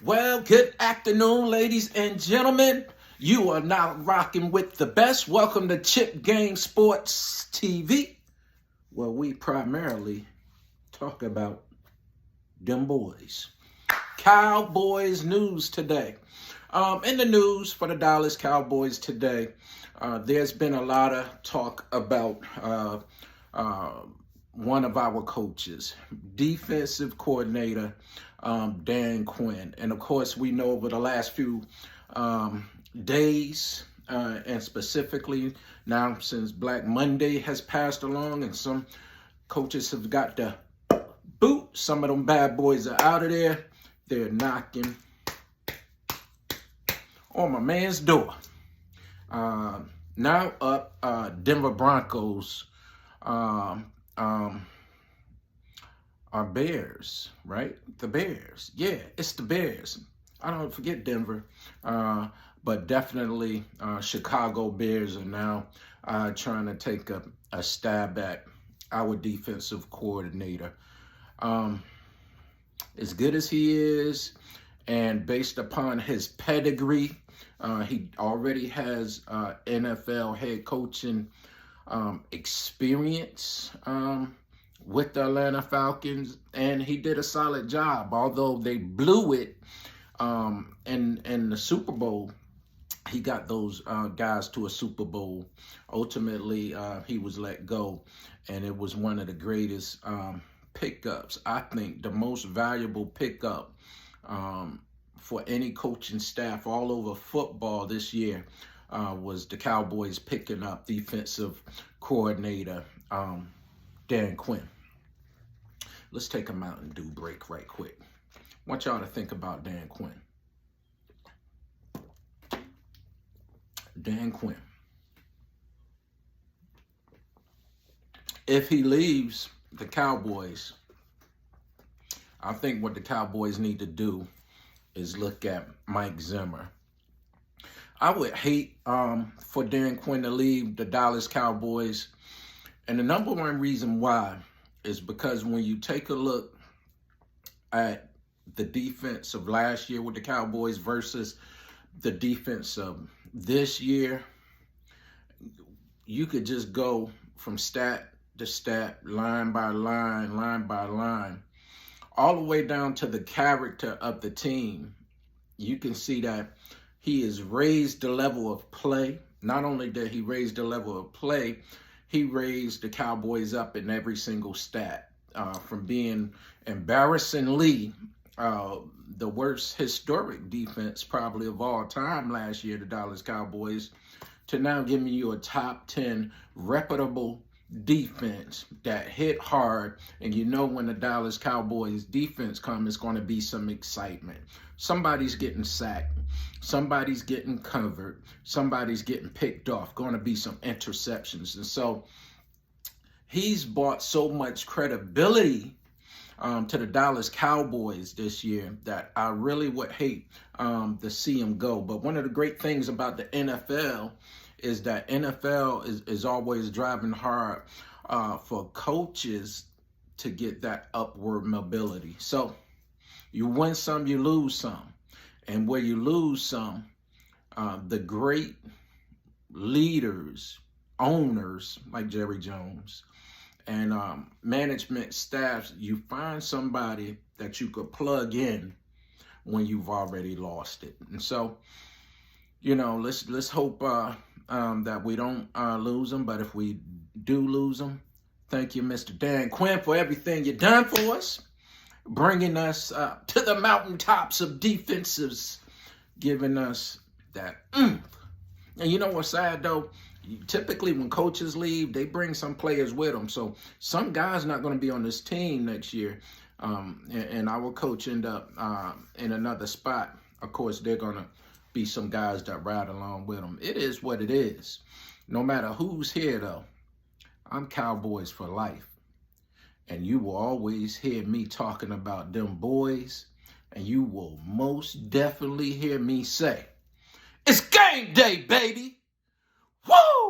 Well, good afternoon, ladies and gentlemen. You are now rocking with the best. Welcome to Chip Game Sports TV, where we primarily talk about them boys. Cowboys news today. In the news for the Dallas Cowboys today, there's been a lot of talk about one of our coaches, defensive coordinator, Dan Quinn. And of course, we know over the last few days, and specifically now since Black Monday has passed along and some coaches have got the boot, some of them bad boys are out of there. They're knocking on my man's door. Now up, Denver Broncos are Bears, right? The Bears. Yeah, it's the Bears. I don't forget Denver, but definitely Chicago Bears are now trying to take a stab at our defensive coordinator. As good as he is, and based upon his pedigree, he already has NFL head coaching experience with the Atlanta Falcons, and he did a solid job. Although they blew it in the Super Bowl, he got those guys to a Super Bowl. Ultimately, he was let go, and it was one of the greatest pickups. I think the most valuable pickup for any coaching staff all over football this year was the Cowboys picking up defensive coordinator Dan Quinn. Let's take a Mountain Dew break right quick. I want y'all to think about Dan Quinn. Dan Quinn. If he leaves the Cowboys, I think what the Cowboys need to do is look at Mike Zimmer. I would hate for Dan Quinn to leave the Dallas Cowboys. And the number one reason why is because when you take a look at the defense of last year with the Cowboys versus the defense of this year, you could just go from stat to stat, line by line, all the way down to the character of the team. You can see that he has raised the level of play. Not only did he raise the level of play, he raised the Cowboys up in every single stat, from being embarrassingly the worst historic defense probably of all time last year, the Dallas Cowboys, to now giving you a top 10 reputable defense that hit hard. And you know when the Dallas Cowboys defense comes, it's going to be some excitement. Somebody's getting sacked. Somebody's getting covered. Somebody's getting picked off. Going to be some interceptions. And so he's brought so much credibility to the Dallas Cowboys this year that I really would hate to see him go. But one of the great things about the NFL is that NFL is always driving hard for coaches to get that upward mobility. So you win some, you lose some. And where you lose some, the great leaders, owners like Jerry Jones, and management staffs, you find somebody that you could plug in when you've already lost it. And so, you know, let's hope that we don't lose them. But if we do lose them, thank you, Mr. Dan Quinn, for everything you've done for us, bringing us to the mountaintops of defenses, giving us that oomph. And you know what's sad, though? Typically, when coaches leave, they bring some players with them. So some guys not going to be on this team next year, and our coach end up in another spot. Of course, they're going to be some guys that ride along with them. It is what it is. No matter who's here, though, I'm Cowboys for life. And you will always hear me talking about them boys, and you will most definitely hear me say, it's game day, baby! Woo!